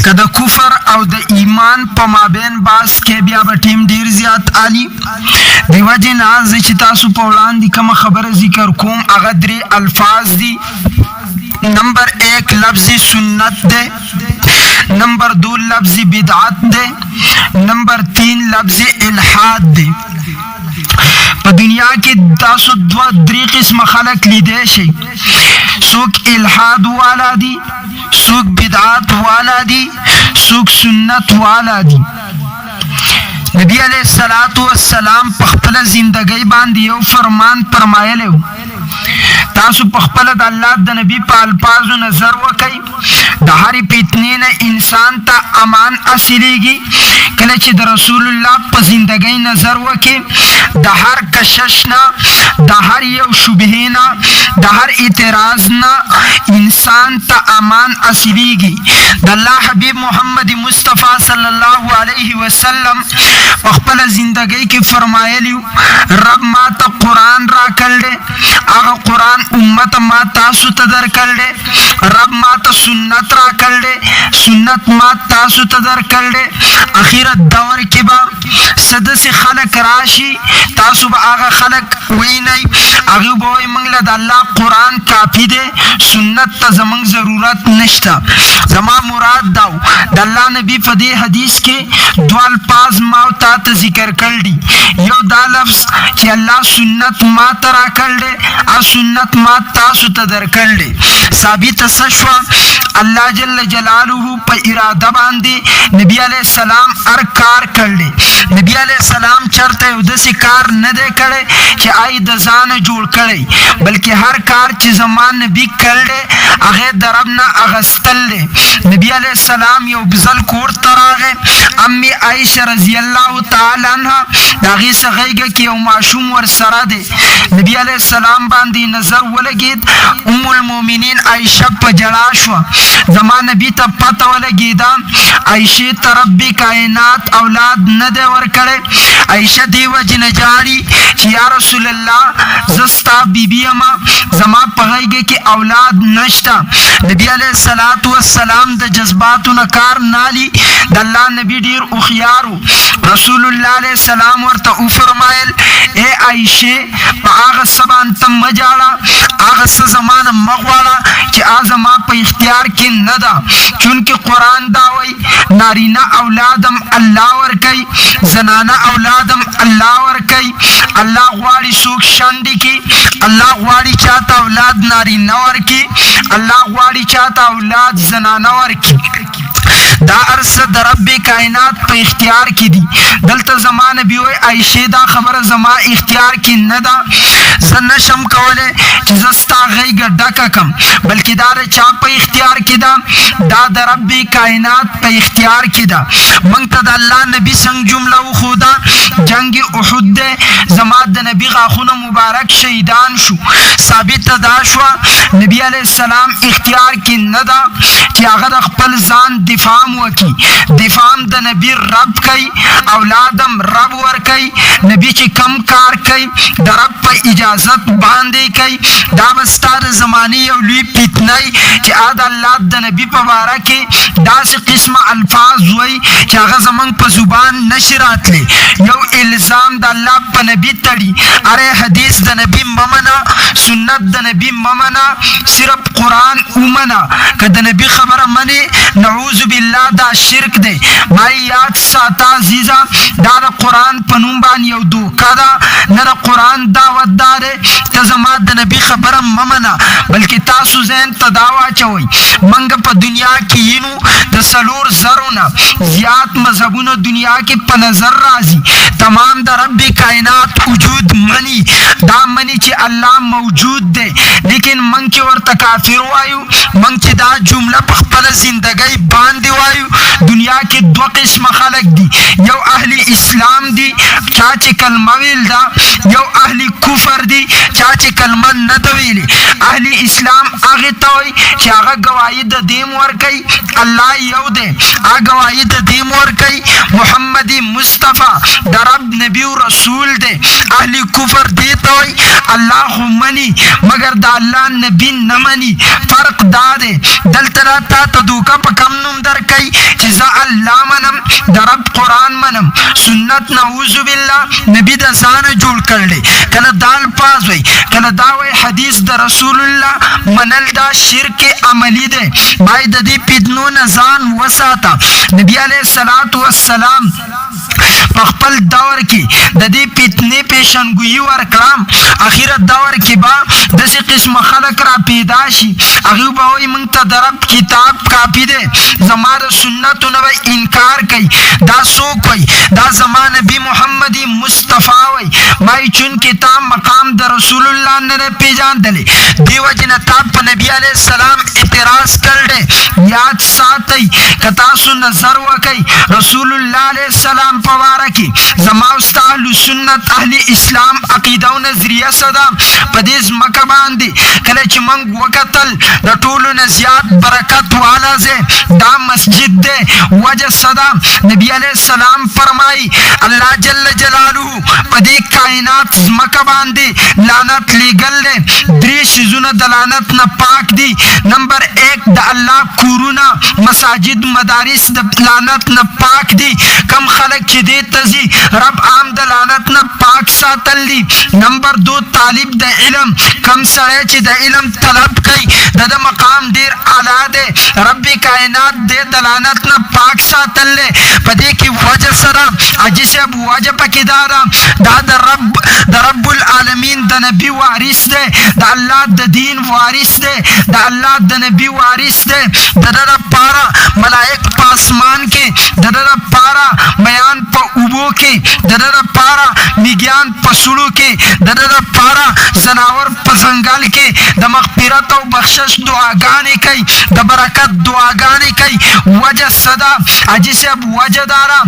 که د کفر او د ایمان په مابین باس کې بیا به ټیم ډیر زیات عالی دی وجه نه زه چې تاسو په وړاندې کومه خبره ذکر کوم هغه 3 الفاظ دي. نمبر 1 لفظ سنت دے، نمبر 2 لفظ بدعت دے، نمبر 3 لفظ الحاد دے. په دنیا کې تاسو 2-3 قسم خلق لیدای شئ، څوک الحاد والا دي، څوک بدعت والا دي، څوک سنت والا دي. نبی علیہ الصلوۃ والسلام په خپل زندګۍ باندې یو فرمان فرمایلی و، تاسو په خپل د الله د نبی په الفاظو نظر وکئ، د هرې فتنې نه انسان ته امان حاصلیږي. کله چې د رسول الله په زندګۍ نظر وکئ، د هر کشش نه، د هر یو شبهې نه، د هر اعتراض نه انسان ته امان حاصلیږي. د الله حبیب محمد مصطفی صلی الله علیه وسلم په خپل زندګۍ کې فرمایلی رب ما ته قرآن راکړی دی، هغه قرآن امت ما تاسو ته درکړی دی. رب ما ته سنت راکړی دی، سنت ما تاسو ته درکړی دی. اخرت دور کې به څه داسې خلک راشي، تاسو به هغه خلک وینئ، هغوی به وایي موږ له د الله قرآن کافي دی، سنت ته زموږ ضرورت نشته. زما مراد دا و د الله نبي په دې حدیث کې 2 الفاظ ما او تا ته ذکر کړل دي. یو دا لفظ چې الله سنت ما ته راکړل دی، او سنت ما تاسو ته درکړل دی. ثابته څه شوه؟ الله جل جلاله په اراده باندې نبی علیہ السلام هر کار کړلی. نبی علیہ السلام چرته یو داسې کار نه دی کړی چې آی د ځانه جوړ کړی، بلکې هر کار چې زما نبي کړلی هغې د رب نه اخیستل دی. نبی علیہ السلام یو ځل کور ته راغی، امي عایشه رضی الله تعالی عنها د هغې څه غیږه کې یو ماشوم ورسره دی. نبی علیہ السلام باندې نظر ولګېد، ام المؤمنین عایشه په ژړا شوه. زما نبي ته پته ولګېده عایشې ته رب کائنات اولاد نه دی ورکړی. عایشه دې وجې نه ژاړي چې یا رسول الله زه ستا بیبي یمه، زما په غیږه کې اولاد نشته. نبی علیہ الصلوۃ والسلام د جذباتو نه کار نالي. د الله نبي ډېر هوښیار و. رسول الله علیه السلام ورته وفرمایل ای عایشې په هغه څه باندې ته مه ژاړه، هغه څه زما نه مه غواړه چې هغه زما په اختیار کې نه ده. چونکې قرآن دا وایي نارینه اولادم الله ورکوي، زنانه اولادم الله ورکوي. الله غواړي څوک شنډې کړي، الله غواړي چاته اولاد نارینه ورکړي، الله غواړي چاته اولاد زنانه ورکړي. دا ارسه د رب کائنات په اختیار کې دي. دلته زما نبي وایي عایشې دا خبره زما اختیار کې نه ده، زه نشم کولی چې زه ستا غیږه ډکه کړم، بلکې دا د چا په اختیار کې ده؟ دا د رب کائنات په اختیار کې ده. موږ ته د الله نبي څنګه جمله وښوده؟ جنگ احد دی، زما د نبي غاښونه مبارک شهیدان شو. ثابته دا شوه نبي علیه السلام اختیار کې نه ده چې هغه د خپل ځان دفاع وکړي. دفاع د نبي رب کوي، اولادم رب ورکوي. نبي چې کم کار کوي د رب په اجازت باندې کوي. دا به ستا د زمانې یو لوی فتنه چې د الله د نبي په باره کې داسې قسمه الفاظ وایي چې هغه زموږ په زبان نشي راتلی. یو الزام د الله په نبي تړي، اره حدیث د نبي مه منه، سنت د نبي مه منه، صرف قرآن ومنه. که د نبي خبره منې نعوذ بالله دا شرک دی. ما یاد ساته عزیزه، دا د قرآن په نوم باندې یو دوکه ده، نه د قرآن دعوت دا دی ته زما د نبي خبره مه منه، بلکې تاسو ذهن ته دا واچوئ موږ په دنیا کې یینو د 4,000 نه زیات مذهبونه دنیا کې په نظر راځي. تمام د رب کائنات وجود مني، دا مني چې الله موجود دی، لیکن موږ چې ورته کافر وایو، موږ چې دا جمله په خپله زندګۍ باندې وایو. دنیا کې 2 قسمه خلک دي، یو اهل اسلام دي چا چې کلمه ویل ده، یو اهل کفر دي چا چې کلمه نه ده ویلې. اهل اسلام هغې ته وایي چې هغه ګواهي د دې ورکوي الله یو دی، هغه ګواهي د دې ورکوي محمد مصطفی د رب نبي او رسول دی. اهل کفر دې ته وایي الله خو مني مګر د الله نبي نه مني. فرق دا دی دلته تا ته دوکه په کم نوم درکوي چې زه الله منم د رب قرآن منم سنت نعوذ بالله نبی د ځانه جوړ کړلی کله دا الفاظ وی کله دا وی حدیث د رسول الله منل دا شرک عملی دی باید د دې فتنو نه ځان وساته نبی علیه الصلاة والسلام په خپل دور کې د دې فتنې پیشنګویي ورکړه اخرت دور کې به داسې قسمه خلک را پیدا شي هغوی به وایي موږ ته د رب کتاب کافي دی زما د سنتو نه به انکار کوي دا څوک وایي دا زما نبی محمد مصطفی وایي مایي چونکې تا مقام د رسول الله نه دی پیژندلی دې وجې نه تا په نبی علیه السلام اعتراض کړی یاد ساتئ که تاسو نظر وکئ رسول الله علیه السلام په باره کې زما او ستا اهل سنت اهل اسلام عقیده او نظریه څه ده په دې ځمکه باندې کله چې موږ وکتل د ټولو نه زیات برکت والا ځای دا مسجد دی وجه څه ده نبی علیه السلام فرمایي الله جل جلاله په دې کائنات ځمکه باندې لعنت لیږل دی درې څیزونه د لعنت نه پاک دي نمبر 1 د الله کورونه مساجد مدارس د لعنت نه پاک دي کم خلک چې دې ته ځي رب عام د لعنت نه پاک ساتل دي نمبر 2 طالب د علم کم سړی چې د علم طلب کوي د ده مقام ډېر اعلی دی رب کائنات دې د لعنت نه پاک ساتل دی په دې کې وجه سره حاجي صاحب وجه پکې دا ده دا د رب العالمین د نبي وارث دی د الله د دین وارث دی د الله د نبي وارث دی د ده دپاره ملائک په اسمان کې د ده دپاره میان په اوبو کې د ده دپاره میږیان په سړو کې د ده دپاره ځناور په ځنګل کې د مغفرت او بخشش دعاګانې کوي د برکت دعاګانې کوي وجه څه ده حاجي صاحب وجه دا ده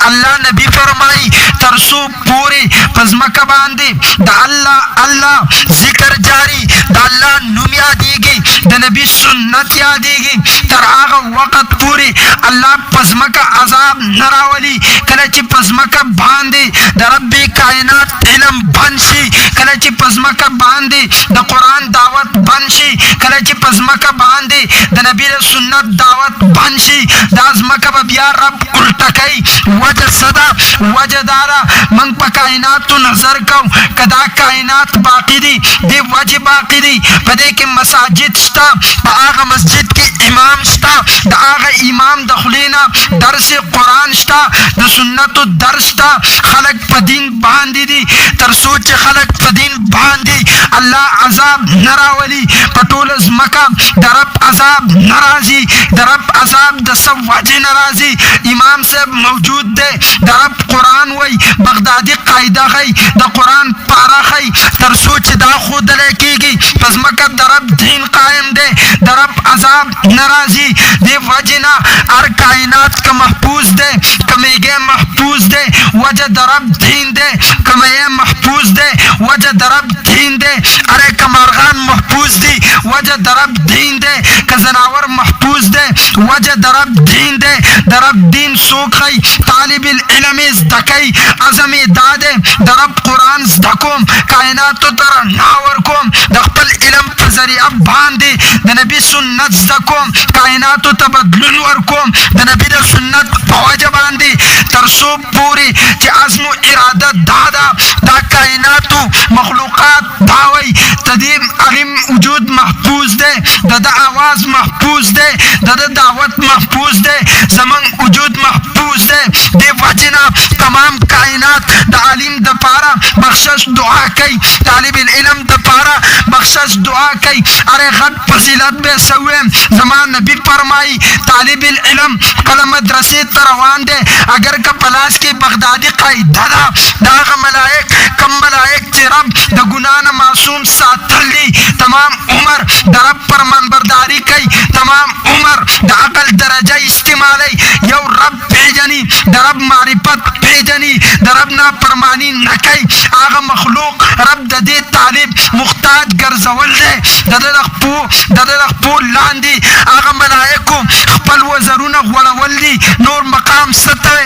الله نبي فرمایي تر څو پورې په ځمکه باندې د الله ذکر جاري د الله نوم یادېږي د نبي سنت یادېږي تر هغه وخت پورې الله په ځمکه عذاب نه راولي کله چې په ځمکه باندې د رب کائنات علم بند شي کله چې په ځمکه باندې د قرآن دعوت بند شي کله چې په ځمکه باندې د نبي د سنت دعوت بند شي دا ځمکه به بیا رب الټه کوي وجه څه ده وجه دا ده موږ په کائناتو نظر کوو که دا کائنات باقي دي دې وجې باقي دي په دې کې مساجد شته په هغه مسجد کې امام شته د هغه امام د خولې نه درس قرآن شته د سنتو درس شته خلک په دین باندې دي تر څو چې خلک په دین باندې الله عذاب نه راولي په ټوله ځمکه د رب عذاب نه راځي د رب عذاب د څه وجې نه راځي امام صاحب موجود دی د رب قرآن وایي بغدادي قاعده ښیي د قرآن پاره ښیي تر څو چې دا ښودلی کېږي په ځمکه د رب دین قایم دی د رب عذاب نه راځي دې وجې نه هر کائنات که محفوظ دی که میږی محفوظ دی وجه د رب دین دی که میی محفوظ دی وجه د رب دین دی اره که مرغان محفوظ دي وجه د رب دین دی که ځناور محفوظ دی وجه د رب دین دی د رب دین څوک ښیي طالب العلم یې زده کوي عزم یې دا دی د رب قرآن زده کوم کائناتو ته رڼا ورکوم د خپل علم په ذریعه باندې د نبي سنت زده کوم کائناتو ته بدلون ورکوم د نبي د سنت په وجه باندې تر څو پورې چې عزم و اراده دا ده دا کائناتو مخلوقات دا وایي د دې هغې وجود محفوظ دی د ده آواز محفوظ دی د ده دعوت محفوظ دی زموږ وجود محفوظ دی دې وجې نه تمام کائنات د عالم دپاره بخشش دعا کوي طالب العلم دپاره بخشش دعا کوي اره غټ فضیلت به څه ویم زما نبي فرمایي طالب العلم کله مدرسې ته روان دی اگر که په لاس کې بغدادي قاعده ده د هغه ملایک کم ملایک چې رب د ګناه نه معصوم ساتلی تمام عمر د رب فرمانبرداري کوي تمام عمر د عقل درجه استعمالی یو رب پیژني د رب معرفت پیژني د رب نافرماني نه کوي هغه مخلوق رب د دې طالب محتاج ګرځول دی د ده د خپو لاندې هغه ملایکو خپل وزرونه غوړول دي نور مقام څه ته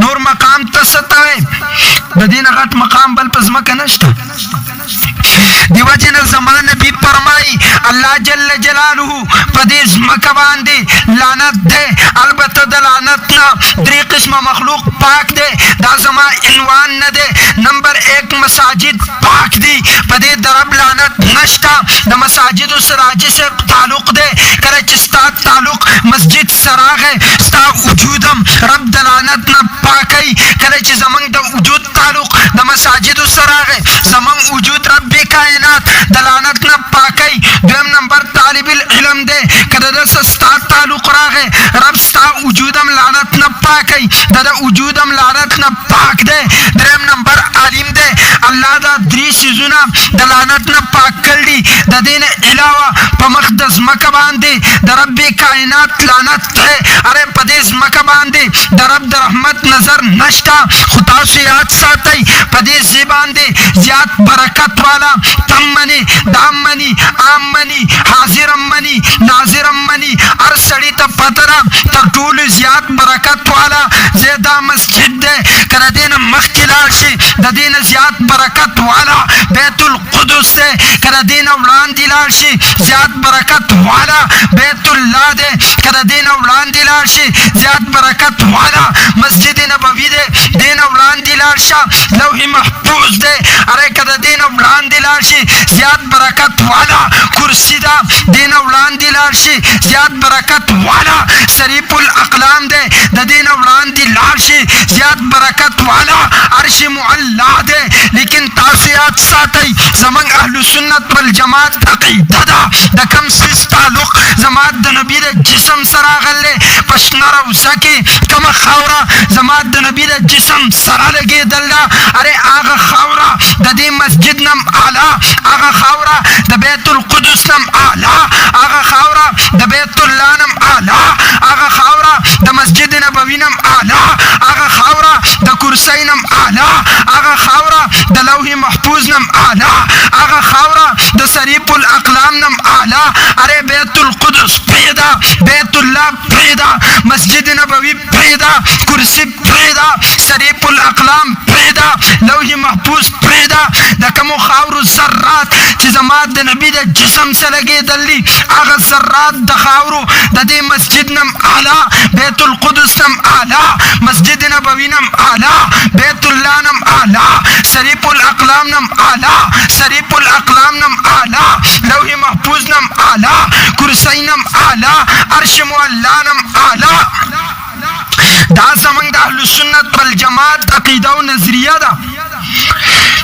نور مقام ته څه ته د دې نه غټ مقام بل په ځمکه نشته دیو جن زمان نبی فرمائی اللہ جل جلالہ پدیز مکبان دے لعنت دے البتہ دا لعنتنا دری قسم مخلوق پاک دے دا زمان عنوان نہ دے نمبر 1 مساجد پاک دی پدی درب لعنت نشتا دا مساجد و سراجی سے تعلق دے کرے چستا تعلق مسجد سراغ ہے ستا وجودم رب دلانت نہ پاکی کرے چی زمان دا وجود تعلق دا مساجد و سراغ ہے زمان وجود رب کائنات دلانت نہ پاکی دویم نمبر طالب العلم دے کرے دا ستا تعلق راغ ہے رب ستا وجودم لعنت نہ پاکی دا وجودم لعنت نہ پاک دے دریم نمبر عالم دے اللہ دا دری سیزونا دلانت نہ پاک کر دی دا دین علاوہ پا مقدس مکہ باندے دا رب کائنات لعنت ہے ارے پدیز مکہ باندے دا رب دا رحمت نظر نشتا خطا سے یاد ساتھائی پدیز زبان دے زیاد برکت والا تم منی دام منی آم منی حاضر منی ناظر منی ارسڑی تا پترہ تر طول زیاد برکت والا زیدہ مسجد دے کر دین مخکلار شی دا دین زیاد برکت والا بیت القدس سے کر دین اولان دلار شی زیاد برکت والا بیت اللہ دے کر دین اولان دلار شی زیاد برکت والا مسجد نبوی دے دین اولان دلار شا لوح محفوظ دے ارے کر دین اولان دلار شی زیاد برکت والا کرسی دا دین اولان دلار شی زیاد برکت والا شریف الاقلام دے دا دین اولان دلار شی زیاد برکت والا عرش معلا دے لیکن تاسیات ساتھی زمان اہل سنت والجماعت عقیدہ دا کم سیس تعلق زمان دا نبی دا جسم سراغل لے پشنا روزہ کی کم خورا زمان دا نبی دا جسم سرا لگے دلہ ارے آغا خورا دا دی مسجد نم آلا آغا خورا دا بیت القدس نم آلا آغا خورا دا بیت اللہ نم آلا آغا خورا دا مسجد نبوی نم آلا آغا خورا دا کرسی نم آلا آغا خورا دا لوح محفوظ نم آلا آغا خورا دا شریف الاقلام نم آلا ارے بیت القدس پیدا بیت اللہ پیدا مسجد نبوی پیدا کرسی پیدا شریف الاقلام پیدا لوح محفوظ پیدا دا کمو خاور ذرات چی زماد دا نبی دا جسم سے لگے دلی آغا ذرات دا خاورو دا دی مسجد نم آلا بیت القدس نم آلا مسجد نبوی نم آلا بیت اللہ نم آلا شریف الاقلام نم آلا شریف الاقلام نم آلا لوح محفوظ نم آلا کرسی نم آلا عرش معلا نم آلا دا زمان دا اہل سنت والجماعت عقیدہ و نظریہ دا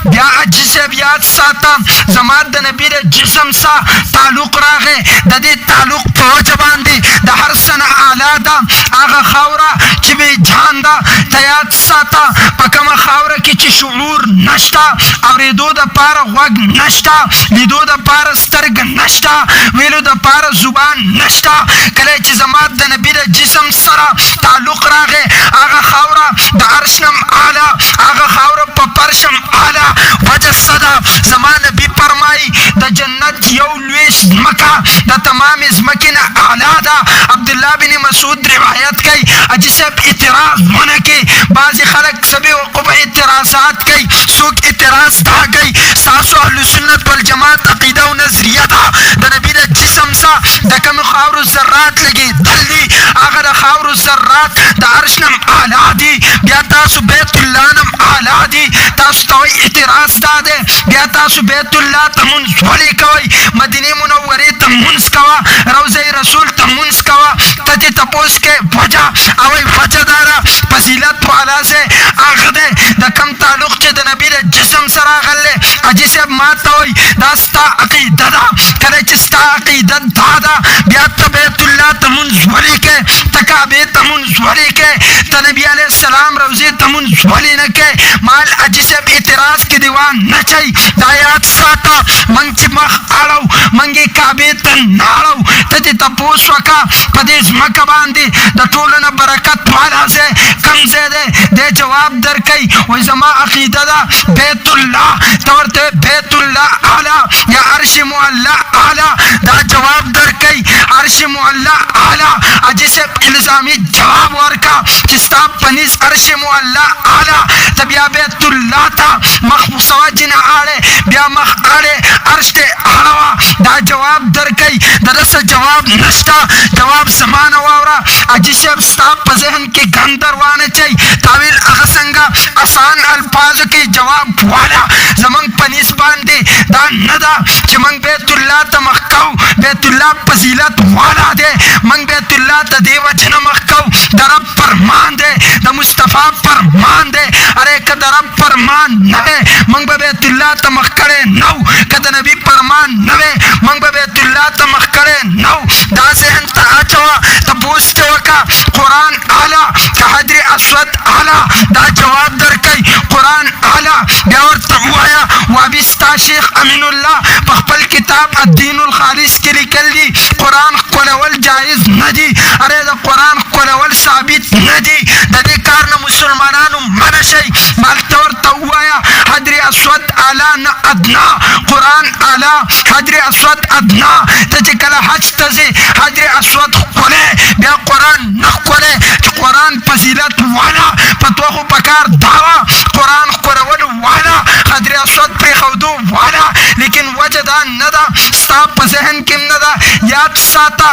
بیا جسے بیاد ساتا زمان دا نبی دا جسم سا تعلق راغے دا دی تعلق پوجبان دی دا ہر سن آلا دا آغا خورا چی بے جان دا تیاد ساتا پکم خورا کی چی شعور نشتا اوریدو دا پارا غوگ نشتا لیدو دا پارا سترگ نشتا ویلو دا پارا زبان نشتا کلے چی زمان دا نبی دا جسم سرا تعلق راغے آغا خورا دا عرشنم آلا آغا خورا پا پرشم آلا وجہ صدا زمان نبی فرمائی دا جنت یو لویش مکہ دا تمام از مکین آلا دا عبداللہ بن مسعود روایت کئی اجسب اعتراض ہونا کی بعضی خلق سبی وقوب اعتراضات کئی سوک اعتراض دا گئی ساسو اہل سنت والجماعت عقیدہ و نظریہ دا دا نبی دا جسم سا دا کم خاور ذرات لگی دل دی آغا دا خاور ذرات دا عرشنم آلا دی بیا تاسو بیت اللہ نم آلا دی تاسو توی اعتراض دا دے بیا تاسو بیت اللہ تمنس ولی کوئی مدینی منوری تمنس کوا روزہ رسول تمنس کوا تتی تپوس کے وجہ اوی وجہ دارا فضیلت والا سے آغا دے دا کم تعلق چے دا نبی دا جسم سرا غلے اجیسے ماتا ہوئی دا ستا عقیدہ دا کرے چستا عقیدہ دا بیا تا بیت اللہ تمنس ولی کے تکابے تمنس ولی کے تا نبی علیہ السلام روزی تمنس ولی نکے مال اجیسے اعتراض کی دیوان نچائی دایات ساتا منگ چی مخ آڑو منگی کعبے تن ناڑو تتی تپوس وکا پدیز مکہ باندی دا طولنا برکت والا سے کم سے دے جواب در کئی وی زما عقیدہ دا بیت اللہ تورتے بیت اللہ آلا یا عرش معلا آلا دا جواب در کئی عرش معلا آلا جسے الزامی جواب ورکا جس ستا پنیز عرش معلا اعلی ته بیا بیت الله ته مخ سواجنه اړې بیا مخ اړې عرش ته اړوه دا جواب درکوي د ده څه جواب نشته جواب زمانه واوره حاجي صاحب ستا په ذهن کې ګندر وانه چي تاویل هغه څنګه آسان الفاظو کې جواب والا زمونږ په نیس باندې دا نه ده چې موږ بیت الله ته مخ کوو بیت الله فضیلت والا دی موږ بیت الله ته دې وجې نه مخ کوو د رب فرمان دی د مصطفی فرمان دی ارې که د رب فرمان نه وی موږ به بیت الله ته مخ کړی نه و که د نبي فرمان نه وی موږ به بیت الله ته مخ کړی نه و دا ذهن ته اچوه تپوس ته وکړه قرآن اعلی که حجر اسود اعلی دا جواب درکوي قرآن اعلی بیا ورته ووایه وابي ستا شیخ امین الله په خپل کتاب الدین الخالص کې لیکل دي قرآن ښکلول جایز نه دي ارې د قرآن ښکلول ثابت نه دي د دې کار نه مسلمانانو منع شئ مالته ورته ووایه حجر اسود اعلی نه ادنا قرآن اعلی حجر اسود ادنا ته چې کله حج ته ځې حجر اسود ښکلی بیا قرآن نه ښکلی چې قرآن فضیلت والا فتوا خو پکار دا وه قرآن ښکلولو والا حجر اسود پرېښودو والا لیکن وجه دا نه ده ستا په ذهن کې نه ده یاد ساته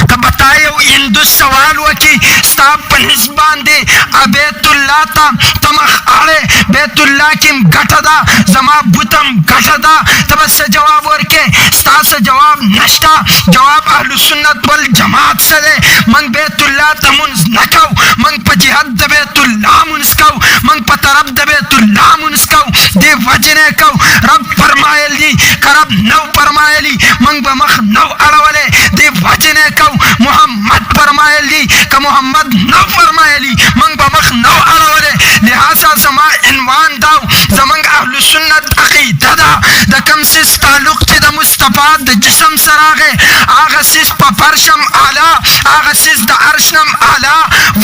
که به تا یو هندو سوال وکړي ستا په حس باندې بیت الله ته مخ اړې بیت الله کې هم ګټه ده زما بوت هم ګټه ده ته به څه جواب ورکې ستا څه جواب نشته جواب اهل سنت والجماعت څه دی موږ بیت الله ته مونځ نه کوو موږ په جهت د بیت الله مونځ کوو موږ په طرف د بیت الله مونځ کوو دې وجې نه کوو رب فرمایل دي که رب نو فرمایلي موږ به مخ نو اړولی دې وجې نه کوو محمد فرمایل دي که محمد نو فرمایلي موږ به مخ نو اړولی لہذا زما عنوان دا زموږ اهل سنت عقیده ده د کوم څیز تعلق چې د مصطفی د جسم سره راغی هغه څیز په فرش هم اعلی هغه څیز د عرش نه هم اعلی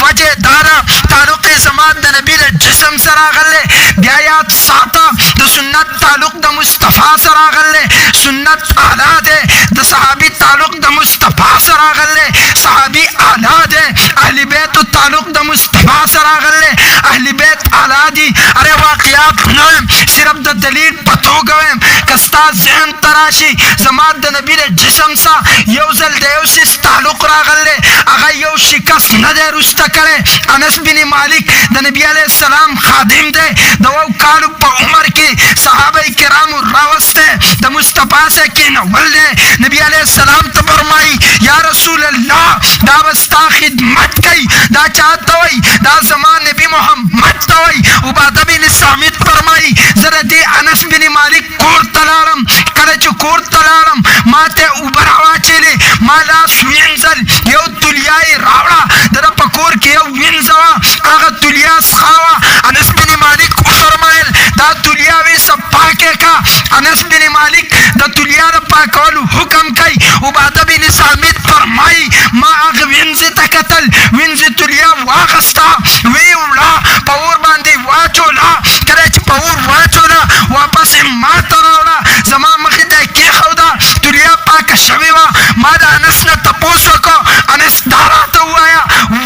وجه دا ده تعلق یې زما د نبي د جسم سره راغلی بیا یاد ساته د سنت تعلق د مصطفی سره راغلی سنت اعلی دی د صحابي تعلق د مصطفی سره راغلی صحابي اعلی دی اهل بیت تعلق د مصطفی سره راغلی اهل بیت اعلی دي ارې واقعات نه ویم صرف د دلیل په توګه ویم که ستا ذهن ته راشي زما د نبي د جسم سره یو ځل د یو څیز تعلق راغلی هغه یو شکست نه دی رسته کړی انس بن مالک د نبي علیه السلام خادم دی د 2 کالو په عمر کې صحابه کرامو راوستی د مصطفی سره کېنول دی نبي علیه السلام ته فرمایي یا رسول الله دا به ستا خدمت کوي دا چا ته وایي دا زما نبي محمد ته وایي عباده بن صامت فرمایي زه د دې انس بن مالک کور ته لاړم کله چې کور ته لاړم ما ته اوبه راواچېلې ما لاس وینځل یو تولیا یې راوړه د ده په کور کې یو وینځه وه هغه تولیا څښاوه انس بن مالک وفرمایل دا تولیا ویسه پاکې کا انس بن مالک د تولیا د پاکولو حکم کوي عباده بن صامت فرمایي ما هغه وینځې ته کتل وینځې تولیا واخسته ویې وړه په اور باندې واچوله کله چې په اور واچوله واپس یې ما ته راوړه زما مخې ته یې کېښوده تولیا پاکه شوې وه ما د انس نه تپوس وکړو انس دا راته ووایه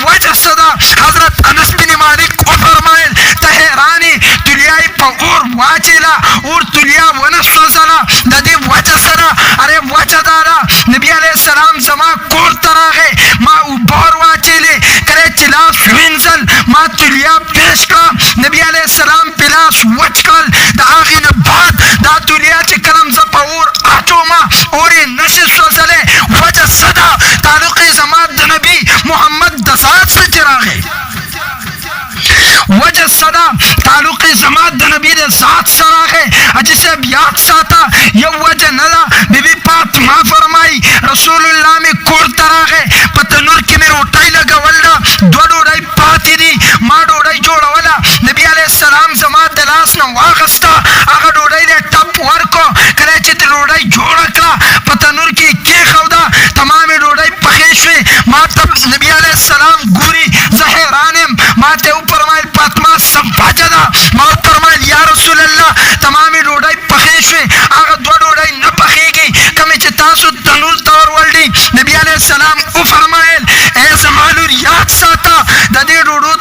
وجه څه ده حضرت انس بن مالک وفرمایل ته حیران یې تولیا یې په اور واچېله اور تولیا ونه سوځله د دې وجه څه ده ارې وجه دا ده نبي علیه السلام زما کور ته راغی ما اوبه ور واچېلې کله چې لاس وینځل ما تولیا پیش کړه نبي علیه السلام پې لاس وچ کړل د هغې نه بعد دا تولیا چې کله زه په اور اچومه اور یې نشي سوځلی وجه څه ده تعلق یې زما د نبي محمد د ذات سره چې راغی وجه څه ده تعلق یې زما د نبي د ذات سره راغی حاجي صاحب یاد ساته یو وجه نه ده بیبي فاطمه فرمایي رسول الله مې کور ته راغی په تنور کې مې روټۍ لګول ده 2 ډوډۍ پاتې دي ما ډوډۍ جوړوله نبي علیه السلام زما د لاس نه واخسته هغه ډوډۍ له ټپ ورکړو کله چې ته ډوډۍ جوړه کړه په تنور کې کېښوده تمامې ډوډۍ پخې شوې ما ته نبي علیه السلام ګوري زه حیران یم ما ته وفرمایل فاطمه څه وجه ده ما وفرمایل یا رسول الله تمامې ډوډۍ پخې شوې هغه 2 ډوډۍ نه پخېږي کومې چې تاسو تنور ته ورولډي نبي علیه السلام وفرمایل ای زما لور یاد ساته د دې ډوډو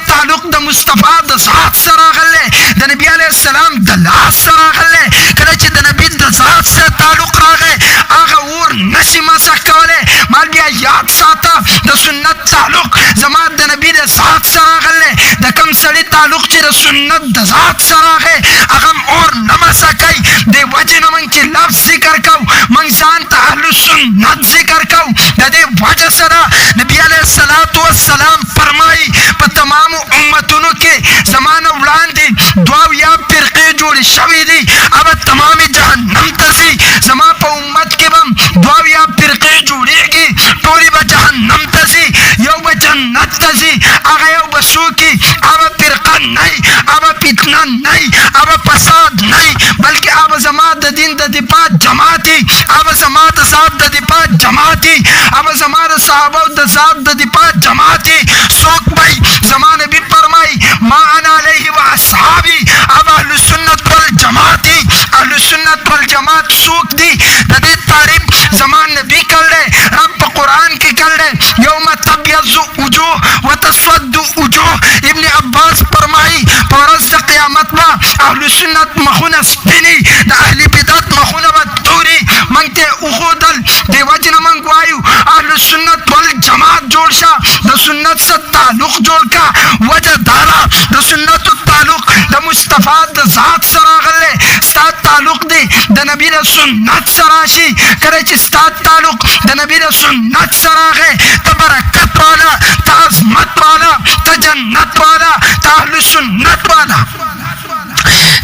सुन्नत द ज़ात सरागे अगम और नमसा कई दे वजह नमन की लफ्ज़ जिक्र कौ मंगसान अहलु सुन्नत जिक्र कौ दे वजह सरा नबी अलैहिस्सलातु वस्सलाम फरमाई पर तमाम उम्मतों के ज़माना उड़ांदी दुआ या फिरके जोड़ी शवी दी अब तमाम जहन्नम तसी जमा पर उम्मत के बम दुआ या फिरके जोड़ेगी टोरी ब जहन्नम तसी यो ब जन्नत तसी आगे यो बसूकी अब फिरका नहीं अब फितना नहीं अब फसाद नहीं बल्कि अब जमा द दिन द दिपा जमाती अब जमा द साथ द दिपा जमाती अब जमा द साहबा द साथ द दिपा जमाती सोक भाई जमाने भी फरमाई मा अना अलैहि व अस्हाबी अब अहलु सुन्नत वल जमाती अहलु सुन्नत वल जमात सोक दी दे तारीफ जमान नबी कर ले रब कुरान की कर ले यौम तब्यज़ु वजूह व तस्वद्दु वजूह इब्न अब्बास फरमाई परस क़यामत में अहलु सुन्नत मखुना स्पिनी द अहली बिदअत मखुना बतूरी मंगते उखुदल देवजन मंगवायु अहलु सुन्नत वल जमात जोड़शा द सुन्नत से ताल्लुक जोड़ का वजह दारा द सुन्नत ताल्लुक द मुस्तफा द ज़ात सरागले स्ता ताल्लुक दे द नबी द सुन्नत सराशी करे चिस्ता ताल्लुक द नबी द सुन्नत सरागे तबरकत वाला ताज़मत वाला तजन्नत वाला ताहलु सुन्नत वाला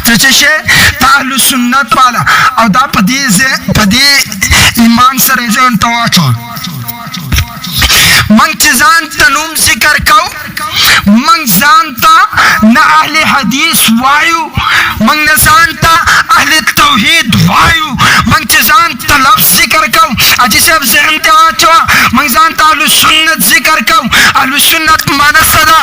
चचे ताहलु सुन्नत वाला और दा पदी ईमान सरे जन तवाचो मंग चिजान तनुम जिक्र कौ मंग जानता न अहले हदीस वायु मंग न जानता अहले तौहीद वायु मंग चिजान तलफ्ज़ जिक्र कौ अजिसे अब ज़हन तवाचो मंग जानता अहलु सुन्नत जिक्र कौ अहलु सुन्नत माना सदा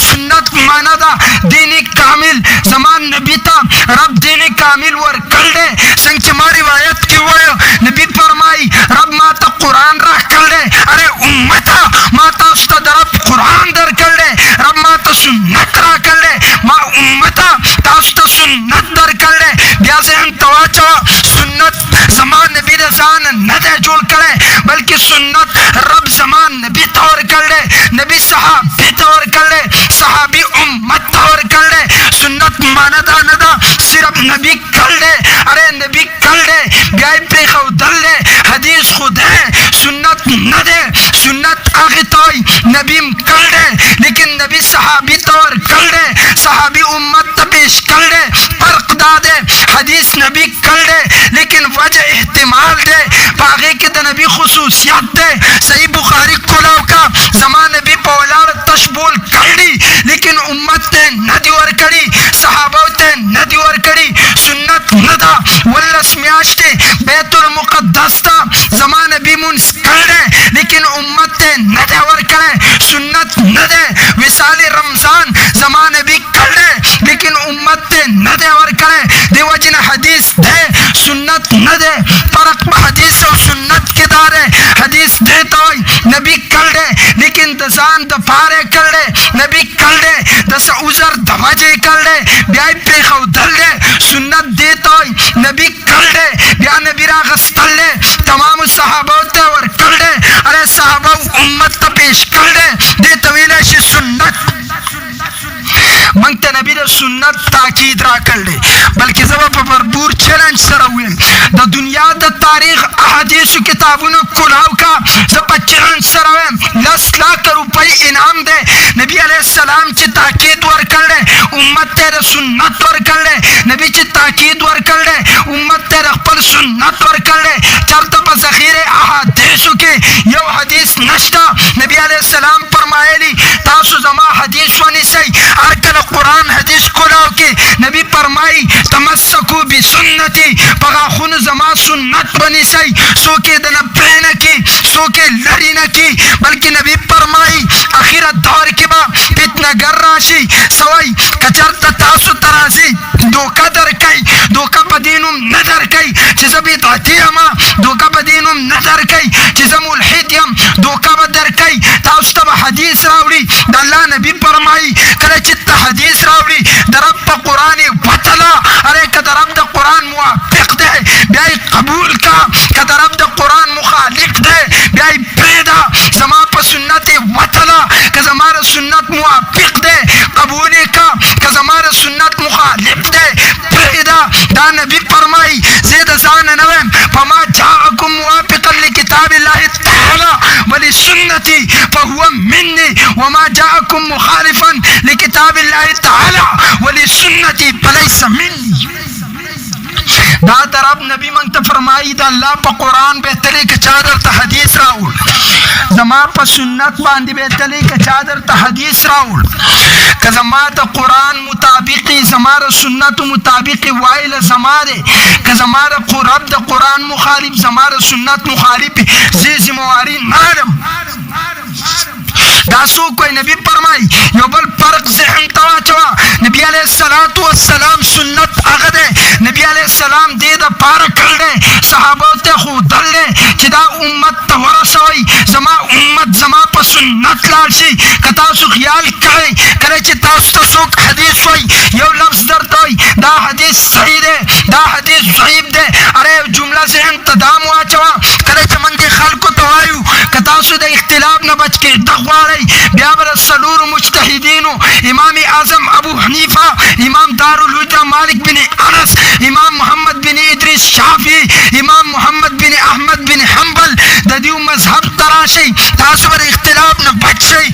सुन्नत माना दा दीनी कामिल जमान नबी ता रब दीनी कामिल वर कर दे संग चमा रिवायत की वायो नबी फरमाई रब माता कुरान रख कर दे अरे उम्मता माता उस्ताद रब कुरान दर कर दे रब माता सुन्नत रख कर दे मा उम्मता तास्ता सुन्नत दर कर दे ब्याजे हम तवाचा सुन्नत जमान नबी रजान न दे जोड़ करे बल्कि सुन्नत रब जमान नबी तौर कर दे नबी सहाबी तौर कर दे सहाबी उम्मत तौर कर दे सुन्नत मानदा नदा सिर्फ नबी कर दे अरे नबी कर दे गाय पे खौदल दे हदीस खुद है सुन्नत न दे सुन्नत आगे तोई नबी कर दे लेकिन नबी सहाबी तौर कर दे सहाबी उम्मत पेश कर दे फर्क दा दे हदीस नबी कर दे लेकिन वजह इहतिमाल दे बागे के नबी खुसूसियत दे सही बुखारी खुलाव का जमान नबी पौलार तशबूल कर ली लेकिन उम्मत ने नदी और कड़ी सहाबा ते नदी और कड़ी सुन्नत नदा वल्लस म्याश्ते बैतुल मुक़द्दस ता जमान नबी मुंस कर दे लेकिन उम्मत ने नदी और करे सुन्नत नदे विसाले रमजान जमान नबी कर दे लेकिन उम्मत ने नदी और करे देवजन हदीस दे सुन्नत नदे फर्क हदीस और सुन्नत के दारे हदीस दे तो नबी कर दे लेकिन दसान दफारे कर दे नबी कर दे दस उजर दवाजे कर दे ब्याह पे खौदल दे सुन्नत दे तो नबी कर दे ब्याह नबी रागस्तल दे तमाम सहाबा और कर दे अरे सहाबा उम्मत पेश कर दे तवीला से सुन्नत मंगते नबी ने सुन्नत ताकीद रा कर ले बल्कि जब भरपूर चैलेंज सरावे द दुनिया द तारीख अहादीस किताबों कुलाव का जब चैलेंज सरावे 10 लाख रुपए इनाम दे नबी अलैहिस्सलाम की ताकीद वर कर ले उम्मत तेरे सुन्नत वर कर ले नबी की ताकीद वर कर ले उम्मत तेरे पर सुन्नत वर कर ले चरत पर ज़ख़ीरे अहादीस के यो हदीस नश्ता नबी अलैहिस्सलाम फरमाएली तासु जमा हदीस वनी सही अरकन कुरान हदीस कुलाव के नबी फरमाई तमस्सकु बि सुन्नती पगा खुन जमा सुन्नत बनी सही सो के दन प्रेन की सो के लड़ी न की बल्कि नबी फरमाई आखिरत दौर के बा इतना गर्राशी सवाई कचरत तासु तरासी धोखा दर कई धोखा पदीनुम नजर कई जिस भी दाती हमा धोखा पदीनुम नजर कई जिस मुल्हिदियम धोखा बदर कई तासु तब हदीस रावड़ी दल्ला नबी फरमाई करे चित्ता हदीस रावड़ी दरब पर कुरान वतला अरे कदरब द कुरान मुआफिक दे ब्याई कबूल का कदरब द कुरान मुखालिफ दे ब्याई पैदा जमा पर सुन्नत वतला का जमार सुन्नत मुआफिक दे कबूल का जमार وما جاءكم مخالفا لكتاب الله تعالى ولسنتي فليس مني. دا درب نبی منگ تا فرمائی دا اللہ پا قرآن بہتلی که چادر تا حدیث راول، زما پا سنت باندی بہتلی که چادر تا حدیث راول، که زما دا قرآن مطابقی زما دا سنت مطابقی وائل زما دے، که زما دا رب دا قرآن مخالف زما دا سنت مخالف زی زمواری نارم. دا سو کوئی نبی فرمائی یو بل فرق ذہن توا چوا نبی علیہ السلام سنت اغدے نبی علیہ السلام دے دا پارا کر دے صحابہ تے خود دل دے چی دا امت تورسوئی زما امت زما پا سنت لارشی کتاسو خیال کرے کرے چی تاسو سوک حدیث ہوئی یو لفظ درتوئی دا حدیث صحیح دے دا حدیث ضعیف دے ارے جملہ ذہن تدام ہوا چوا کرے چی من دے خلقو توائیو کتاسو دے اختلاف نہ بچ کے دغوارے بیابر السلور مجتہدین امام اعظم ابو حنیفہ امام دار الہجرہ مالک بن انس امام محمد بن ادریس شافعی امام محمد بن احمد بن حنبل دا دیو مذہب تراشی تاسو بر اختلاف نہ بچ شئی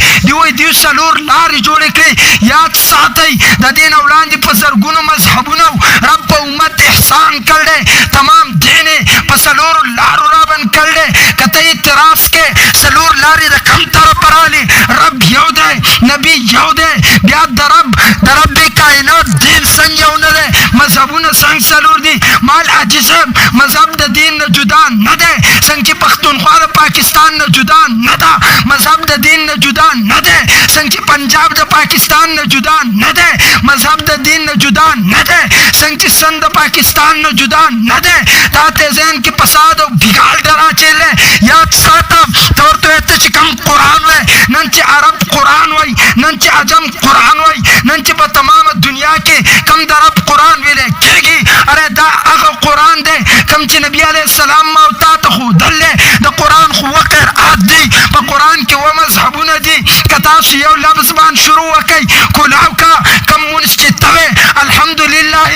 دیو سلور لاری جوڑے کے یاد ساتھی دا دین اولان دی پسرگونو مذہبونو رب امت احسان کر دے تمام دینے پسلور لارو رابن کر دے کتئی تراس کے سلور لاری رکھم تر پرالی رب یو دے نبی یو دے بیاد درب کائنات دین سنگ یو ندے مذہبون سنگ سلور دی مال عجیزب مذہب دا دین جدا ندے سنگ چی پختونخوا دا پاکستان جدا ندا مذہب دا دین جدا ندے سنگ چی پنجاب دا پاکستان جدا ندے مذہب دا دین جدا ندے سنگ چی سند دا پاکستان جدا ندے تاتے ذہن کی پساد و بگاڑ ڈرا چلے یاد ساتا طور تو ایتے چی کم قرآن وے ننچی عرب قرآن وے ننچی عجم قرآن وے ننچی با تمام دنیا کے کم درب قرآن وے لے کیگی ارے دا اغا قرآن دے کم چی نبی علیہ السلام موتا تخود دلے دا قرآن خو وقر آد دی با قرآن کے وہ مذہبون دی کتاس یو لفظ بان شروع وکی کلاو کا کم منشتی توے الحمدللہ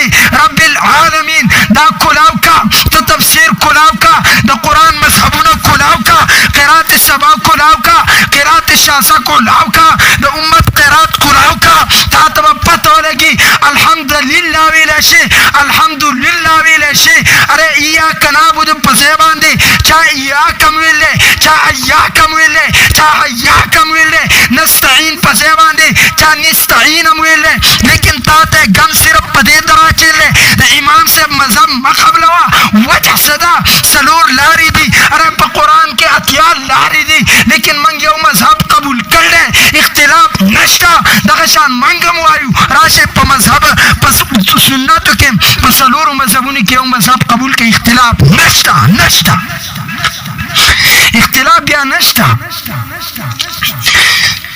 رب العالمین دا کلاو کا تو تفسیر کلاو کا دا قرآن مذہبون کلاو کا قرات سبا کلاو کا قرات شاسا کلاو کا دا امت قرات کلاو کا تا تبا پتو لگی الحمدللہ ویلشی الحمدللہ ویلشی ارے ایاک نابود پزیبان دی چاہ ایاکم ویلے چاہ ایاکم ویلے چاہ ایاکم ویلے نستعین پزیبان دی چاہ نستعینم ویلے لیکن تاتے گم صرف پدے درا چلے دا امام سے مذہب مقبلوا وجہ صدا سلور لاری دی ارے پا قرآن کے اتیار لاری دی لیکن منگ یو مذہب قبول کر لے اختلاف نشتا دغشان منگم وایو راشے پا مذہب پا سنتو کے پا سلور مذہبونی کے یو مذہب قبول کے اختلاف نشتا اختلاف بیا نشتا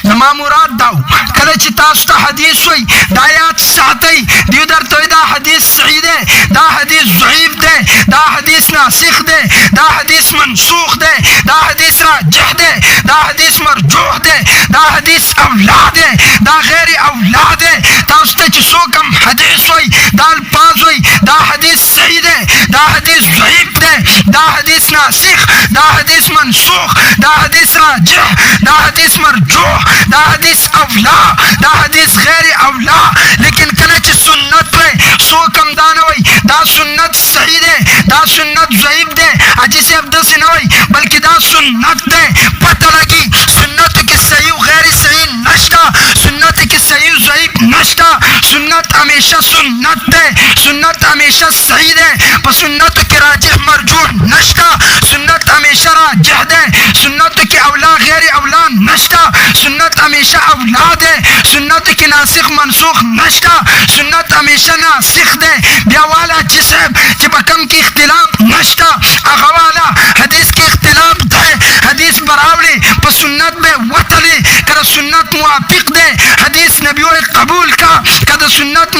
نما مراد داو کله چې تاسو ته حدیث وي دا یاد ساتئ دیو درته دا حدیث صحیح دی دا حدیث ضعیف دی دا حدیث ناسخ دی دا حدیث منسوخ دی دا حدیث راجح دی دا حدیث مرجوح دی دا حدیث اولا دی دا غیر اولا دی تاسو ته چې څوک هم حدیث وي دا الفاظ وي دا حدیث صحیح دی دا حدیث ضعیف دی دا حدیث ناسخ دا حدیث منسوخ دا حدیث راجح دا حدیث مرجوح دا حدیث اولا دا حدیث غیر اولا لیکن کلچ سنت پہ سو کم دانوئی دا سنت صحیح دے دا سنت ضعیف دے عجیز افدس نوئی بلکہ دا سنت دے پتہ لگی سنت کی صحیح غیر صحیح نشتا سنت کی صحیح ضعیف نشتا سنت ہمیشہ سنت دے سنت ہمیشہ صحیح دے پر سنت کی راجح مرجوح نشتا سنت ہمیشہ راجح دے سنت کی اولا غیر اولا نشتا سنت ہمیشہ اولاد ہے سنت کی ناسخ منسوخ نشتا سنت ہمیشہ ناسخ دے بیاوالا جسم چپکم کی اختلاف نشتا اغوالا حدیث کی اختلاف دے حدیث براولی پا سنت بے وطلی کر سنت موافق دے حدیث نبیوی قبول کا کر سنت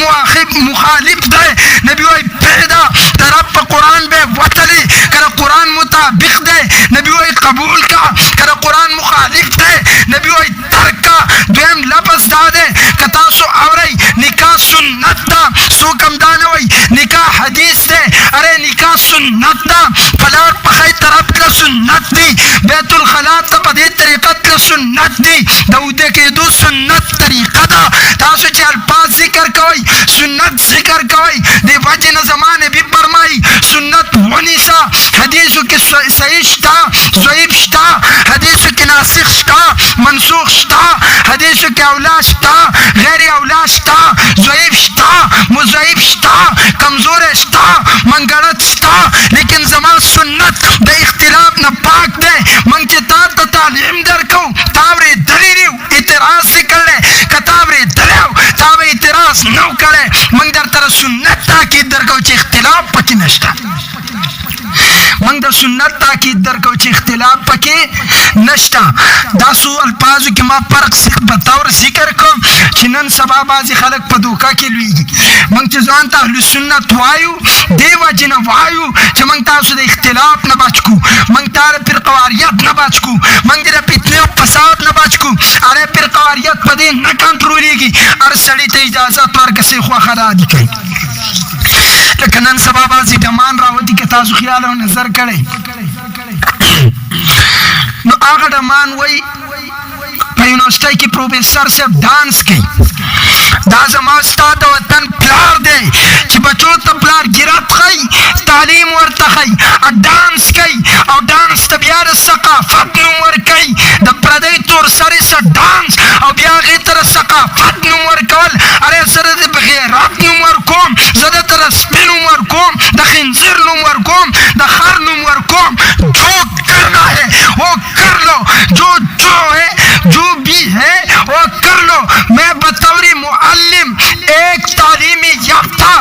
مخالف دے نبیوی پیدا طرف پا قرآن بے وطلی کر قرآن مطابق دے نبیوی قبول کا کر قرآن مخالف دے نبیوی ترکا دویم لپس دادے کتاسو آوری نکاح سنت دا سو کم دانوی نکاح حدیث دے ارے نکاح سنت دا پلار په خی طرف ته سنت دی بیت الخلا ته په دې طریقه ته سنت دی د اوده کېدو سنت طریقه ده تاسو چې الفاظ ذکر کوئ سنت ذکر کوئ دې وجې نه زما نبي فرمایي سنت ونیسه حدیثو کې صحیح شته ضعیف شته حدیثو کې ناسخ شته منسوخ شته حدیثو کې اولا شته غیر اولا شته ضعیف شته مضعیف شته کمزور شته منګړت شته لیکن زما سنت د اختلاف نه پاک دی موږ چې تا ته تعلیم درکو تا اورېدلی دی اعتراض دې کړی که تا اورېدلی تا به اعتراض نه و کړی موږ درته سنت تاکید درکو چې اختلاف پکې نشته موږ د سنت تاکید درکو چې اختلاف پکې نشته دا څو الفاظو کې ما فرق په طور ذکر کوم چې نن سبا بعضې خلک په دوکه کې لویږي موږ چې ځان ته اهل سنت وایو دې وجې نه وایو چې موږ تاسو د اختلاف نه بچ کړو موږ تا د فرقواریت نه بچ کړو موږ د فتنې او فساد نه بچ کړو اره فرقواریت په دې نه کنټرولېږي هر سړي ته اجازت ورکړه چې خوښه ده عادي کوي لکه نن سبا بعضې ډمان راوتي که تاسو خیال او نظر کړی نو هغه ډمان وایي په یونیورسټۍ کې پروفیسر صاحب ډانس کوي دا زما ستا د وطن پلار دی چې بچو ته پلار ګیرت ښیي تعلیم ورته ښیي ډانس کوي او ډانس ته بیا د ثقافت نوم ورکوي د پردی تور سرې سه ډانس او بیا هغې ته د ثقافت نوم ورکول اره زه د غیرت نوم ورکوم زه درته د سپي نوم ورکوم د خنزیر نوم ورکوم د خر نوم ورکوم جو کرنا ہے وہ کر لو جو ہے جو بھی ہے وہ کر لو میں بطور معلم ایک تعلیمی یافتہ